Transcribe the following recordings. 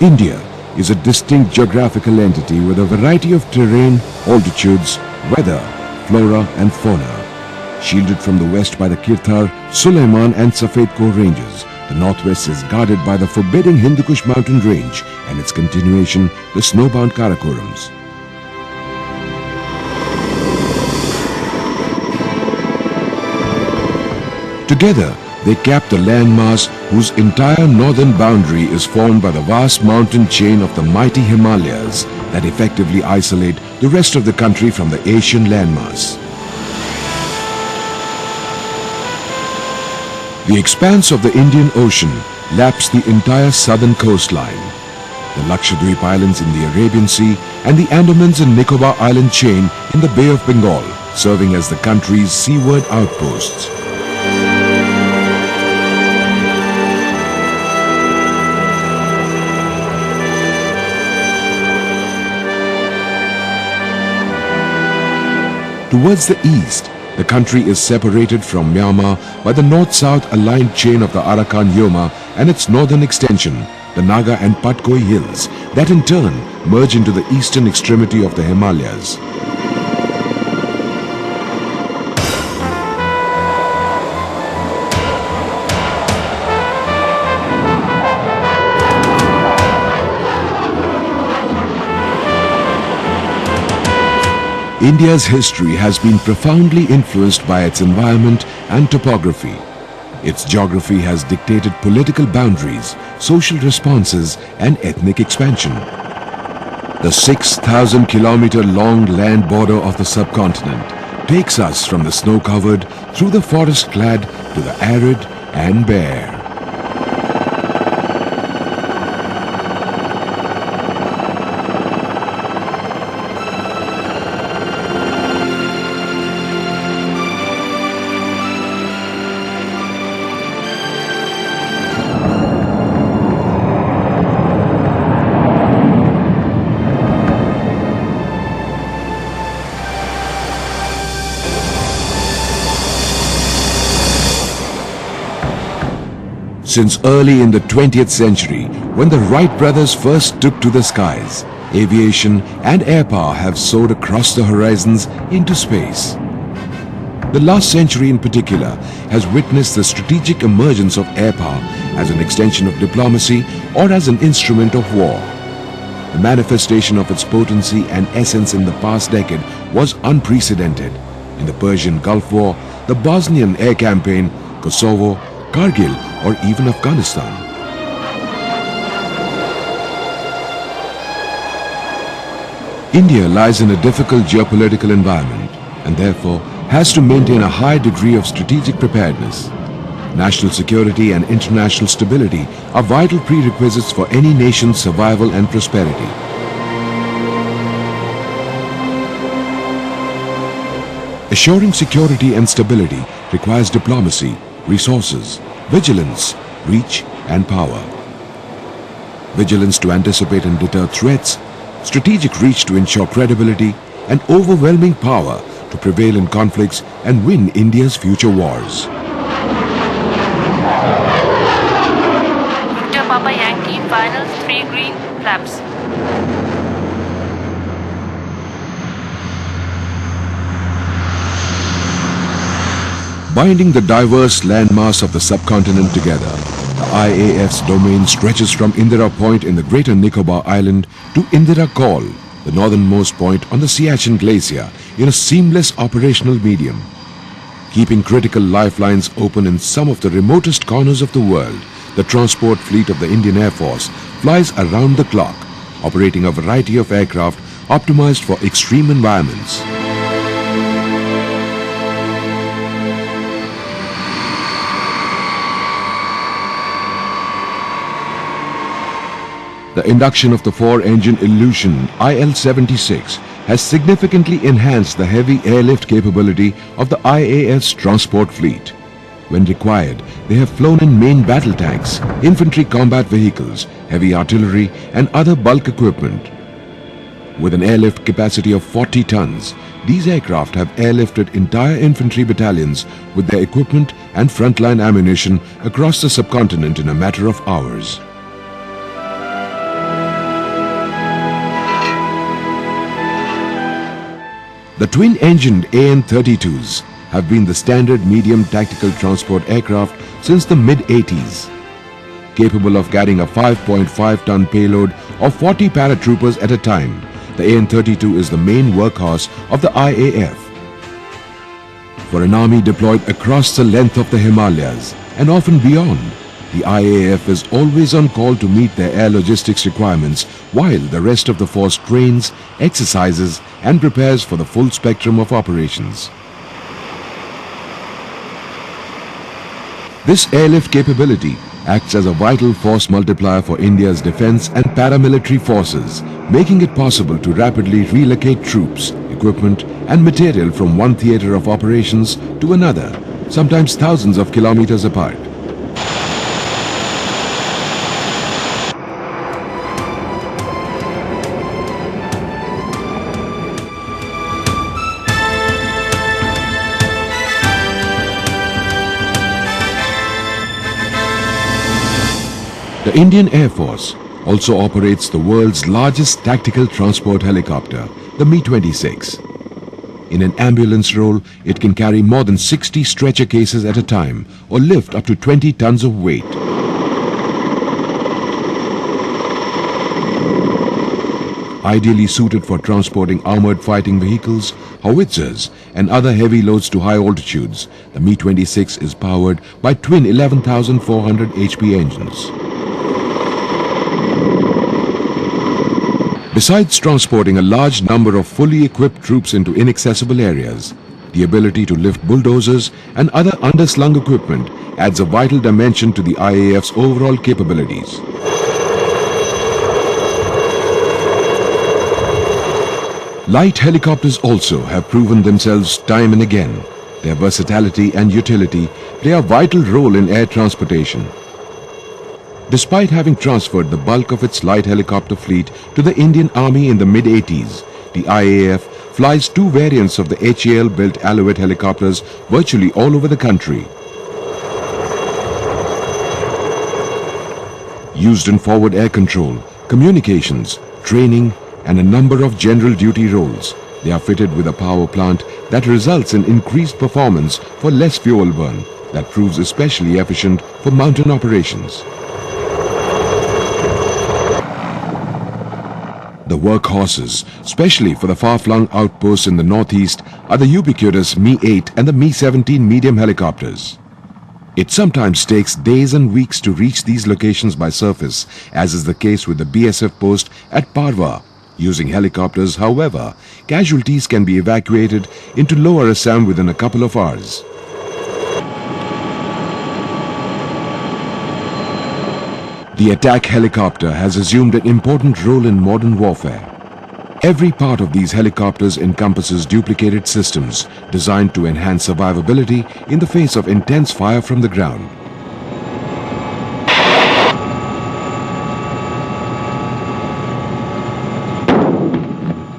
India is a distinct geographical entity with a variety of terrain, altitudes, weather, flora and fauna. Shielded from the west by the Kirthar, Sulaiman and Safed Khor ranges, the northwest is guarded by the forbidding Hindu Kush mountain range and its continuation, the snowbound Karakorams. Together, they cap the landmass whose entire northern boundary is formed by the vast mountain chain of the mighty Himalayas that effectively isolate the rest of the country from the Asian landmass. The expanse of the Indian Ocean laps the entire southern coastline. The Lakshadweep Islands in the Arabian Sea and the Andamans and Nicobar Island chain in the Bay of Bengal, serving as the country's seaward outposts. Towards the east, the country is separated from Myanmar by the north-south aligned chain of the Arakan Yoma and its northern extension, the Naga and Patkoi hills, that in turn merge into the eastern extremity of the Himalayas. India's history has been profoundly influenced by its environment and topography. Its geography has dictated political boundaries, social responses and ethnic expansion. The 6,000-kilometer-long land border of the subcontinent takes us from the snow-covered through the forest-clad to the arid and bare. Since early in the 20th century, when the Wright brothers first took to the skies, aviation and air power have soared across the horizons into space. The last century in particular has witnessed the strategic emergence of air power as an extension of diplomacy or as an instrument of war. The manifestation of its potency and essence in the past decade was unprecedented. In the Persian Gulf War, the Bosnian air campaign, Kosovo, Kargil or even Afghanistan. India lies in a difficult geopolitical environment and therefore has to maintain a high degree of strategic preparedness. National security and international stability are vital prerequisites for any nation's survival and prosperity. Assuring security and stability requires diplomacy, resources, vigilance, reach and power. Vigilance to anticipate and deter threats, strategic reach to ensure credibility, and overwhelming power to prevail in conflicts and win India's future wars. Victor Papa Yankee final 3 green flaps. Binding the diverse landmass of the subcontinent together, the IAF's domain stretches from Indira Point in the Greater Nicobar Island to Indira Col, the northernmost point on the Siachen Glacier, in a seamless operational medium. Keeping critical lifelines open in some of the remotest corners of the world, the transport fleet of the Indian Air Force flies around the clock, operating a variety of aircraft optimized for extreme environments. The induction of the 4-engine Illusion IL-76 has significantly enhanced the heavy airlift capability of the IAF's transport fleet. When required, they have flown in main battle tanks, infantry combat vehicles, heavy artillery and other bulk equipment. With an airlift capacity of 40 tons, these aircraft have airlifted entire infantry battalions with their equipment and frontline ammunition across the subcontinent in a matter of hours. The twin-engined AN-32s have been the standard medium tactical transport aircraft since the mid-80s. Capable of carrying a 5.5-ton payload of 40 paratroopers at a time, the AN-32 is the main workhorse of the IAF. For an army deployed across the length of the Himalayas and often beyond, the IAF is always on call to meet their air logistics requirements while the rest of the force trains, exercises and prepares for the full spectrum of operations. This airlift capability acts as a vital force multiplier for India's defense and paramilitary forces, making it possible to rapidly relocate troops, equipment and material from one theatre of operations to another, sometimes thousands of kilometers apart. The Indian Air Force also operates the world's largest tactical transport helicopter, the Mi-26. In an ambulance role, it can carry more than 60 stretcher cases at a time or lift up to 20 tons of weight. Ideally suited for transporting armored fighting vehicles, howitzers and other heavy loads to high altitudes, the Mi-26 is powered by twin 11,400 HP engines. Besides transporting a large number of fully equipped troops into inaccessible areas, the ability to lift bulldozers and other underslung equipment adds a vital dimension to the IAF's overall capabilities. Light helicopters also have proven themselves time and again. Their versatility and utility play a vital role in air transportation. Despite having transferred the bulk of its light helicopter fleet to the Indian Army in the mid-80s, the IAF flies two variants of the HAL-built Alouette helicopters virtually all over the country. Used in forward air control, communications, training, and a number of general duty roles, they are fitted with a power plant that results in increased performance for less fuel burn that proves especially efficient for mountain operations. The workhorses, especially for the far-flung outposts in the northeast, are the ubiquitous Mi-8 and the Mi-17 medium helicopters. It sometimes takes days and weeks to reach these locations by surface, as is the case with the BSF post at Parwa. Using helicopters, however, casualties can be evacuated into Lower Assam within a couple of hours. The attack helicopter has assumed an important role in modern warfare. Every part of these helicopters encompasses duplicated systems designed to enhance survivability in the face of intense fire from the ground.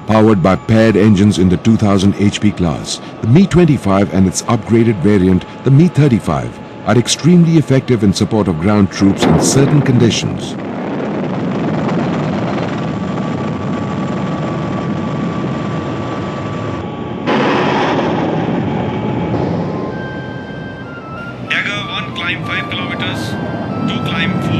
Powered by paired engines in the 2000 HP class, the Mi-25 and its upgraded variant, the Mi-35, are extremely effective in support of ground troops in certain conditions. Dagger 1 climb 5 kilometers, 2 climb 4.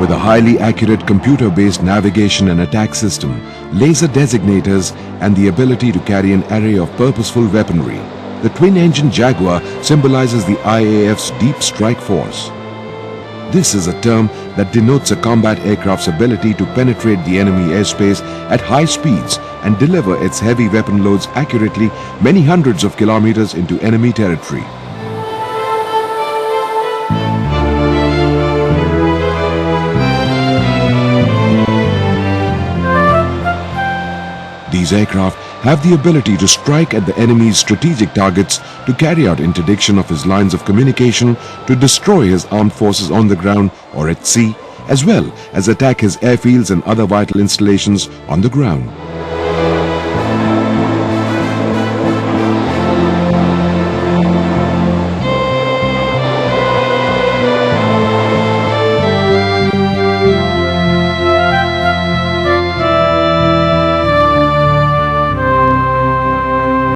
With a highly accurate computer-based navigation and attack system, laser designators and the ability to carry an array of purposeful weaponry, the twin-engine Jaguar symbolizes the IAF's deep strike force. This is a term that denotes a combat aircraft's ability to penetrate the enemy airspace at high speeds and deliver its heavy weapon loads accurately many hundreds of kilometers into enemy territory. These aircraft have the ability to strike at the enemy's strategic targets, to carry out interdiction of his lines of communication, to destroy his armed forces on the ground or at sea, as well as attack his airfields and other vital installations on the ground.